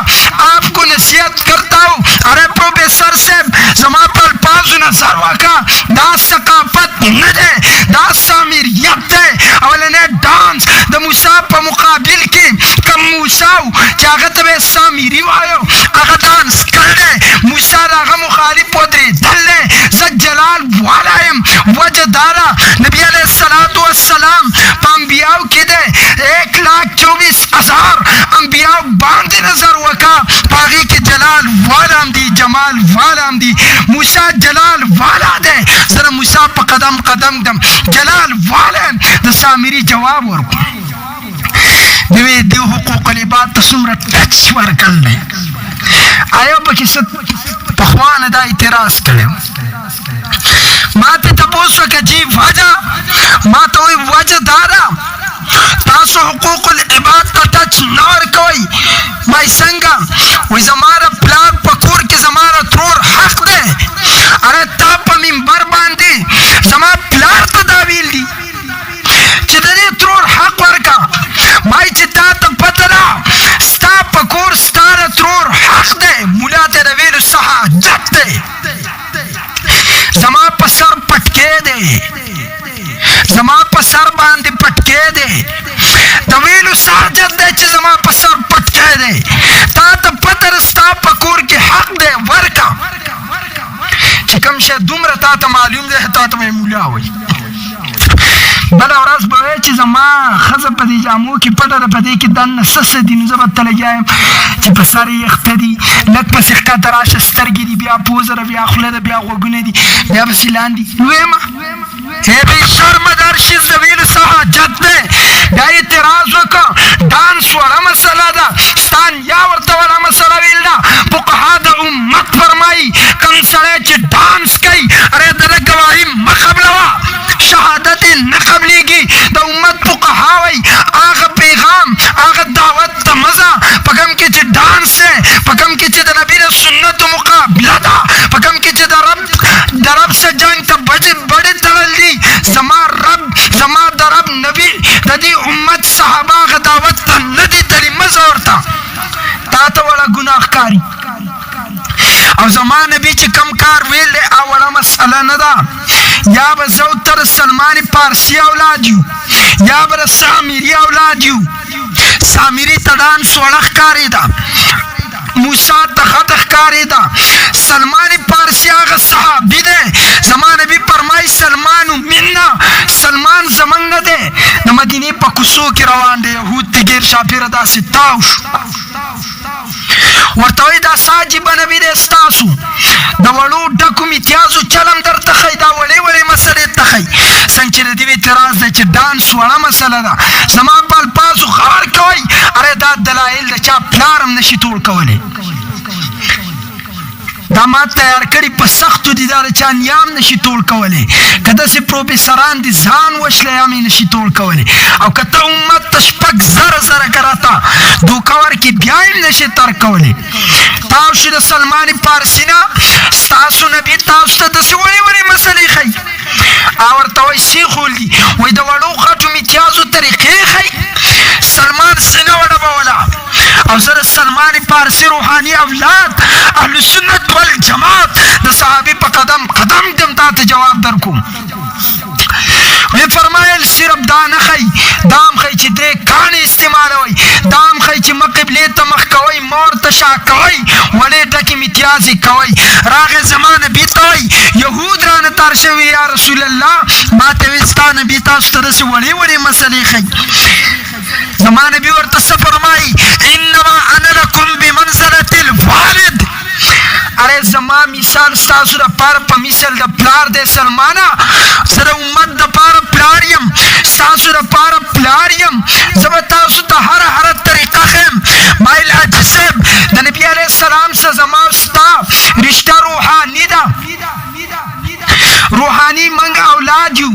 آپ کو نصیحت کرتا ہوں ارے پروفیسر صاحب زما پر الفاظو نظر وکړه دا ثقافت نه دی دا سامریت دی اولنی ډانس د موسی په مقابل کې کم موسی و چې هغه ته به سامري وایو هغه ډانس کړی موسی د هغه مخالف ودرېدل دی زه جلال والا یم وجه دا ده نبي علیه الصلاة والسلام په انبیاو کې دی 1,24,000 انبیاو باندې نظر وکړه په هغې کې جلال والا هم دی جمال والا هم دی موسی جلال والا دی زه د موسی په قدم قدم دم جلال والا یم د سامري جواب ورکړو دوی دې حقوق العباد ته څومره ټچ ورکړل دی آیا پکې څه پخوا نه دا اعتراض کړی ما ته تپوس وکړه جی وجه ما ته وایي وجه دا ده تاسو حقوق العباد ته ټچ نه ورکوئ وایي څنګه وایي زما د پلار په کور کې زما د ترور حق دی اره تا په منبر باندې زما پلار ته دا ویل دي چې د دې ترور حق ورکړه وایي چې تا ته پته ده ستا په کور ستا د ترور حق دی ملا ته د ویلو څه حاجت دی زما په سر پټکې دی زما په سر باندې پټکې دی د ویلو څه حاجت دی چې زما په سر پټکې دی تا ته پته ده ستا په کور کې حق دی ورکړه چې کوم شی دومره تا ته معلوم دی تا ته به مولا وایي بله ورځ به وایي چې زما ښځه په دې جامو کې پټه ده په دې کې دننه څه څه دي نو زه به ته لګیا یم چې په سر یې یخته دي لږ پسې ښکته راشه سترګې دي بیا پوزه ده بیا خوله ده بیا غوږونه دي بیا پسې لاندې ویمه بې شرمه درشي د ویلو څه حاجت دی بیا اعتراض وکړه ډانس وړه مسله ده ستا نیا ورته وړه مسله ویل ده فقها د امت فرمایي کوم سړی چې ډانس کوي اره د ده ګواهي مه قبلوه شهادت یې نه قبلېږي د امت فقها وایي هغه پیغام هغه دعوت ته مه ځه په کوم کې چې ډانس دی په کوم کې چې د نبي د سنتو مقابله ده په کوم کې چې د رب سره جنګ ته بډې تړل دي زما رب زما د رب نبي د دې امت صحابه هغه دعوت ته نه دي تللي مه ځه ورته تا ته وړه ګناه ښکاري او زما نبي چې کم کار ویل دی اوله مسله نه ده یا به زه او ته د سلمان پارسي اولاد یو یا به د سامري اولاد یو سامري ته ډانس وړه ښکارېده موسی ته غټه ښکارېده سلمان پارسي هغه صحابي دی زما نبي فرمایي سلمانو منا سلمان زمونږ نه دی د مدینې په کوڅو کې روان دی یهود ته ګیر شاپیره داسې تاو شو ورته وایي دا ساجبه نبي دی ستاسو د وړو ډکو میتیازو چلم درته ښایي دا وړې وړې مسلې ته ښایي څنګه چې د دې اعتراض دی چې ډانس وړه مسله ده زما په الفاظو غور کوئ اره دا دلایل د چا پلار هم نشي ټول کولی دا ما تیار کړي په سختو دي دا د چا نیام نشي ټول کولی که داسې پروفیسران دي ځان وشله یا مې نشي ټول کولی او که ته امت ته شپږ زره کرته دوکه ورکړي بیا یې نشي ترک کولی تاو شي د سلمان فارسي نه ستاسو نبي تاسو ته داسې وړې وړې مسلې ښایي او ورته وایي سیخول دي وایي د وړو غټو میتیازو طریقې ښایي سلمان سینه وډبوله او زه د سلمان فارسي روحاني اولاد اهل سنت والجماعت د صحابي په قدم قدم دم تا ته جواب در کوم وی فرمایل صرف دا نه ښایي دا هم ښایي چې درې کاڼې استعمالوئ دا هم ښایي چې مه قبلې ته مخ کوئ مور ته شا کوئ وړې ډکې میتیازې کوئ راغې زما نبي ته وایي یهود رانه تار شوي یا رسول الله ما ته وایي ستا نبي تاسو ته داسې وړې وړې مسلې ښایي زما نبي ورته څه فرمایي انما انا لکم بمنزلة الوالد اره زما مثال ستاسو دپاره په مثل د پلار دی سلمانه زه د امت دپاره پلار یم ستاسو دپاره پلار یم زه به تاسو ته هره طریقه ښیم مایل حاجي صاحب د نبي علیه السلام سره زما او ستا رشته روحاني ده روحاني منګ اولاد یو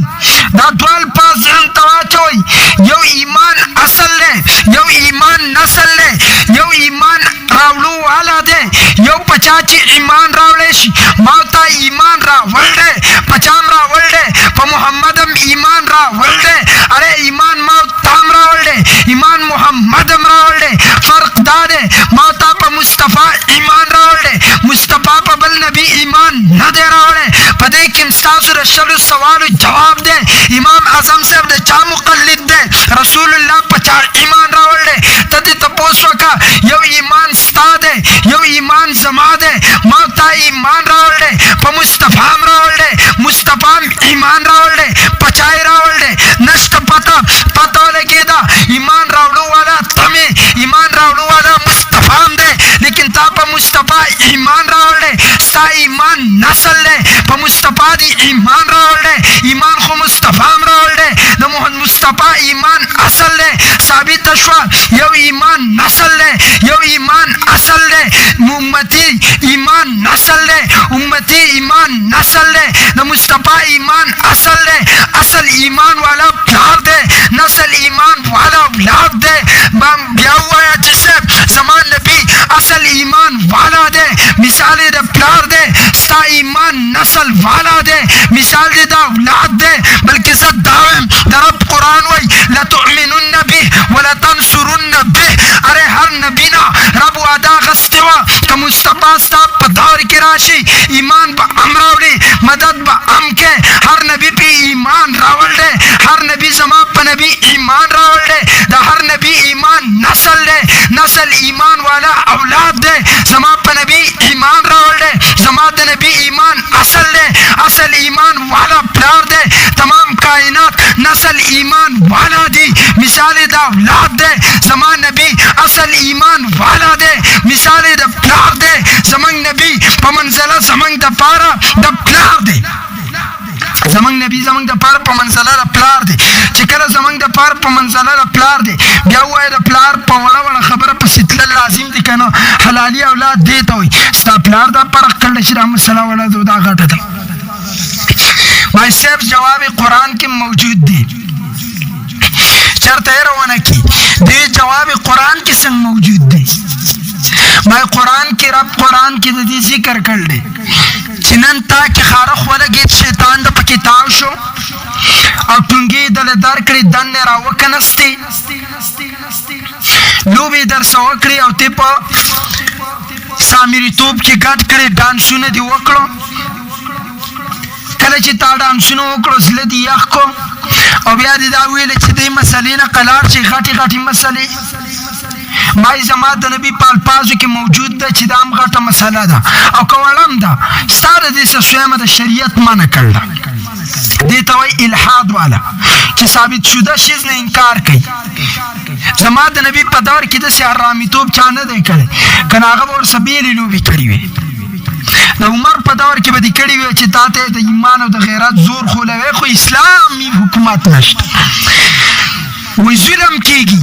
دا دوه الفاظ ځان ته واچوئ یو ایمان اصل دی یو ایمان نسل دی یو ایمان راوړو والا دی یو په چا چې ایمان راوړی شي ما ته ایمان راوړ دی په چا هم راوړ دی په محمد هم ایمان راوړ دی اره ایمان ما ته هم راوړ دی ایمان محمد هم راوړ دی فرق دا دی ما ته په مصطفی ایمان راوړ دی مصطفی په بل نبي ایمان نه دی راوړی په دې کې ستاسو د شلو سوالو جواب دی امام اعظم صاحب د چا مقلد دی رسول الله په چا ایمان راوړ دی ته دې تپوس وکړه یو ایمان ستا دی یو ایمان زما دی ما ته ایمان راوړ دی په مصطفی هم راوړ دی مصطفی هم ایمان راوړ دی په چا یې راوړ دی نشته پته ولګېده ایمان راوړو والا ته مې ایمان راوړو والا مصطفی هم دی لیکن تا په مصطفی ایمان راوړ دی ستا ایمان نسل دی په مصطفی دی ایمان راوړ دی ایمان خو مصطفی هم راوړ دی د مصطفی ایمان اصل دی ثابته شوه یو ایمان نسل دی یو ایمان اصل دی امتی ایمان نسل دی امتی ایمان نسل دی د مصطفی ایمان اصل دی اصل ایمان والا پلار دی نسل ایمان والا اولاد دی بیا ووایه چې صاحب زما نبي اصل ایمان والا دی مثال یې د پلار دی ستا ایمان نسل والا دی مثال دی د اولاد دی بلکې زه دا وایم د رب قرآن وایي لتؤمنن به ولتنصرن به اره هر نبي نه رب وعده اخیستې وه که مصطفی ستا په دور کې راشي ایمان به هم راوړي مدد به هم کې هر نبي پې ایمان راوړ دی هر نبي زما په نبي ایمان راوړ دی د هر نبي ایمان نسل دی نسل ایمان والا اولاد دی زما په نبي ایمان راوړ دی زما د نبي ایمان اصل دی اصل ایمان والا پلار دی تمام کائنات نسل ایمان والا دی مثال د اولاد دی زما نبي اصل ایمان والا دی مثال د پلار دی زمونږ نبي په منزله زمونږ دپاره د پلار دی زمونږ نبي زمونږ دپاره په منزله د پلار دی چې کله زمونږ دپاره په منزله د پلار دی بیا ووایه د پلار په وړه خبره پسې تلل لازم دی که نه حلالي اولاد دې ته وایي ستا پلار دا فرق کړی چې رحمت صلی وړه دا غټه ده مای صاحب جواب قرآن کې موجود دی چرته یې روانه کي دې جواب قرآن کې څنګه موجود دی مای قرآن کې رب قرآن کې د دې ذکر کړل دی چې نن تا کې خارخ ولګېد شیطان د پکې تاو شو او ټونګې دله در کړې دنې راوکنستې لوبې درسه وکړې او ته په سامریتوب کې ګډ کړې ډانسونه دې وکړو کله چې تا ډانسونه وکړو زړه دې یخ کو او بیا دې دا ویله چې دې مسلې نه قلار شي غټې غټې مسلې مای زما د نبي په الفاظو کې موجود ده چې دا هم غټه مسله ده او که وړم ده ستا د دې څه سویمه د شریعت منع کړله دې ته وایي الحاد والا چې ثابت شده شیز نه انکار کوي زما د نبی په دور کې داسې حرامیتوب چا نه دی کړی که نه هغه به ورسه بېلې لوبې کړې وې د عمر په دور کې به دې کړي وې چې تا ته د ایمان او د غیرت زور خولوي خو اسلامي حکومت نشته وی ظلم کېږي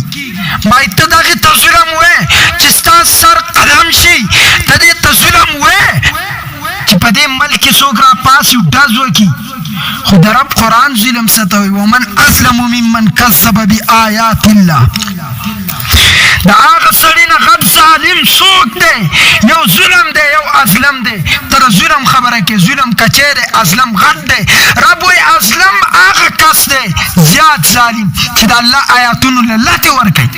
ما ته دغې ته ظلم وې چې ستا سر قلم شي ته دې ته ظلم وې چې په دې ملک کې څوک راپاسي ډز وکړي خو د رب قرآن ظلم ستوي ومن اسلم ممن کذب بآیات الله د هغه سړي نه غټ ظالم څوک دی یو ظلم دی یو ازلم دی ته د ظلم خبره کې ظلم کچی دی ازلم غټ دی رب وایي ازلم هغه کس دی زیات ظالم چې د الله آیاتونو له لاتې ورکوي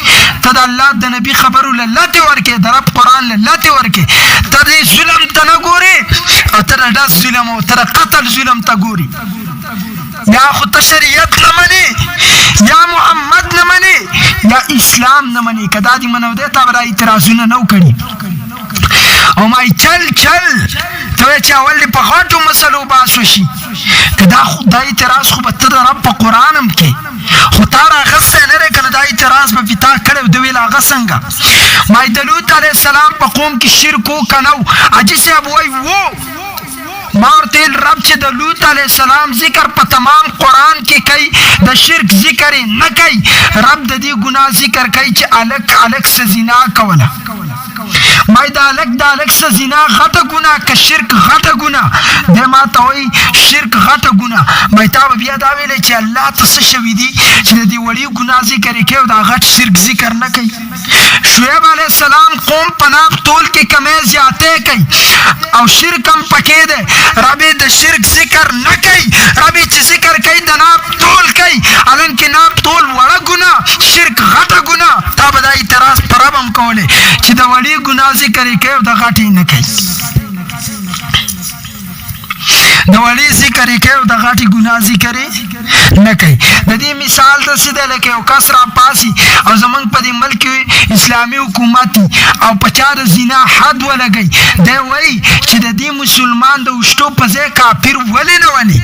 ته د الله د نبي خبرو له لاتې ورکوي د رب قرآن له لاتې ورکوي ته دې ظلم ته نه ګورې او ته د ډز ظلم او ته د قتل ظلم ته ګوري یا خو ته شریعت نه منې یا محمد نه منې یا اسلام نه منې که دا دې منو دی تا به دا اعتراضونه نه کړي او ما چل ته وایې چې اول دې په غټو مسلو باس وشي که دا اعتراض خو به ته د رب په قرآن هم کې خو تا راغستی نه دی که نه دا اعتراض به پې تا کړی د ویل هغه څنګه ما د لوط علیه السلام په قوم کې شرک و که نه و حاجي صاحب وایي و ما ورته ویل رب چې د لوط علیه السلام ذکر په تمام قرآن کې کوي د شرک ذکر یې نه کوي رب د دې ګناه ذکر کوي چې الک څه زنا کوله ما د الک څه زنا غټه ګناه که شرک غټه ګناه دی ما ته وایي شرک غټه ګناه ما تا به بیا دا ویلی چې الله ته څه شوي دي چې د دې وړي ګناه ذکر یې کوي او دا غټ شرک ذکر نه کوي شعیب علیه السلام قوم په ناب تول کې کمی زیاتی کوي او شرک هم پکې دی رب د شرک ذکر نه کوي رب چې ذکر کوي د ناب تول کوي حالانکې ناب تول وړه ګناه شرک غټه ګناه تا به دا اعتراض په رب هم کولی چې د وړي ګناه ذکر یې کوي او د غټې نه کوي د وړي ذکر یې کوي او د غټې ګناه ذکر یې نه کوي د دې مثال داسې دی لکه یو کس راپاسي او زمونږ په دې ملک کې اسلامي حکومت او په چا د زنا حد ولګوي دی وایي چې د دې مسلمان د اوښتو په ځای کافر ولې نه ونی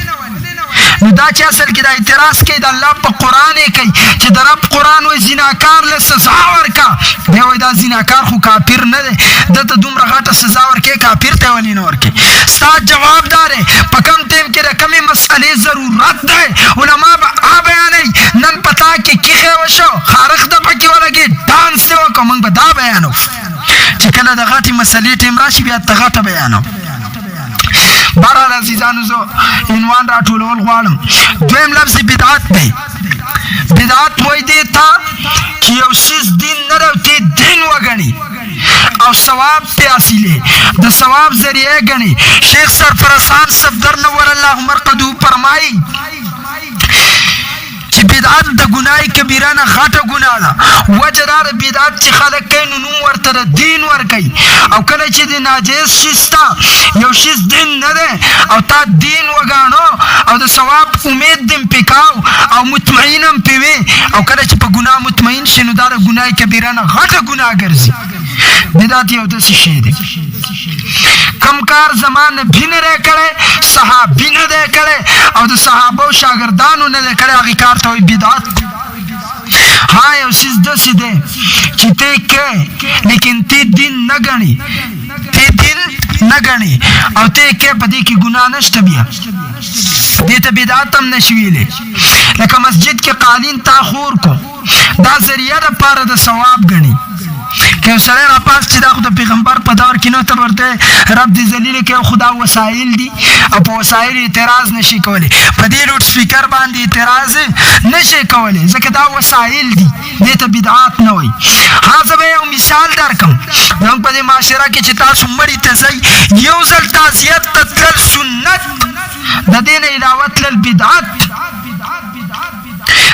نو دا چې اصل کې دا اعتراض کوي د الله په قرآن یې کوي چې د رب قرآن وایي زناکار له سزا ورکړه دی وایي دا زناکار خو کافر نه دی ده ته دومره غټه سزا ورکوې کافر ته ولې نه ورکوې ستا جواب دا دی په کم ټیم کې د کمې مسئلې ضرورت دی علما به بیانوي نن په تا کې کیښې وشو خارښ د پکې ولګې ډانس دې وکړو موږ به دا بیانو چې کله د غټې مسئلې ټیم راشي بیا ته غټه بیانو بهرحال عزیزانو زه عنوان راټولول غواړم دویم لفظ بدعت دی بدعت وایي دې ته چې یو څیز دین نه دی او ته دین وګڼي او ثواب پې حاصلې د ثواب ذریعه ګڼي شیخ سرفرازان صفدر نور الله مرقدو فرمایي چې بدعت د ګناه کبیره نه غټه ګناه ده وجه دا د بدعت چې خلک کوي نو نوم ورته د دین ورکوي او کله چې د ناجیز شي ستا یو شیز دین نه دی او تا دین وګاڼو او د ثواب امید دې پې کاو او مطمئن هم پې وې او کله چې په ګناه مطمئن شي نو دا د ګناه کبیره نه غټه ګناه ګرځي بدعت یو داسې شی دی کم کار زما نبي نه دی کړی صحابي نه دی کړی او د صحابو شاګردانو نه دی کړی هغې کار ته وایي بدعت ها یو څیز داسې دی چې ته یې کوې لیکن ته دین نه ګڼې او ته یې کوې په دې کې ګناه نشته بیا دې ته بدعت هم نشي ویلی لکه مسجد کې قالین تا خور کو دا ذریعه د پاره د ثواب ګڼي که یو سړی راپاس چې دا خو د پیغمبر په دور کې نو ته ورته رب دې ذلیل کوي خو دا وسایل دي او په وسایلو اعتراض نشي کولی په دې لوډ سپیکر باندې اعتراض نشي کولی ځکه دا وسایل دي دې ته بدعات نه وایي ها زه به یو مثال درکړم زموږ په دې معاشره کې چې تاسو مړي ته ځئ یو ځل تعزیت ته تلل سنت د دې نه علاوه تلل بدعت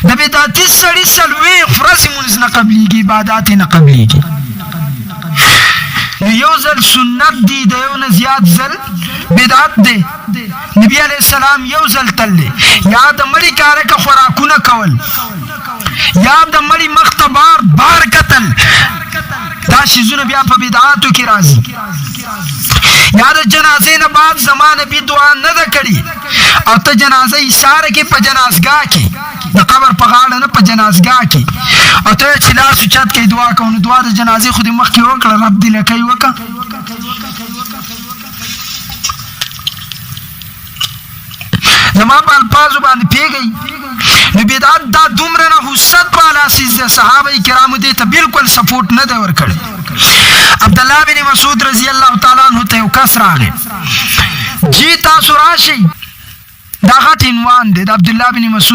د بدعتي سړي څلوېښت ورځې مونځ نه قبلېږي عبادات یې نه قبلېږي نو یو ځل سنت دی د یو نه زیات ځل بدعت دی نبي علیه السلام یو ځل تللی یا د مړي کارکه خوراکونه کول یا د مړي مخ ته بار کتل دا شیزونه بیا په بدعاتو کې راځي یا د جنازې نه بعد زما نبي دعا نه ده کړې او ته جنازه ایساره کې په جنازګاه کې د قبر په غاړه نه په جنازګاه کې او ته چې لاس اوچت کوي دعا کوو نو دعا د جنازې خو دې مخکې وکړه رب دې لکۍ وکړه زما په الفاظو باندې پوهېږئ نو بدعت دا دومره نحوست والا څیز دی صحابه کرامو دې ته بالکل سپورټ نه دی ورکړی عبدالله بن مسعود رضی الله تعالی عنه ته یو کس راغی جی تاسو راشئ دا غټ عنوان دی د عبدالله بن مسعود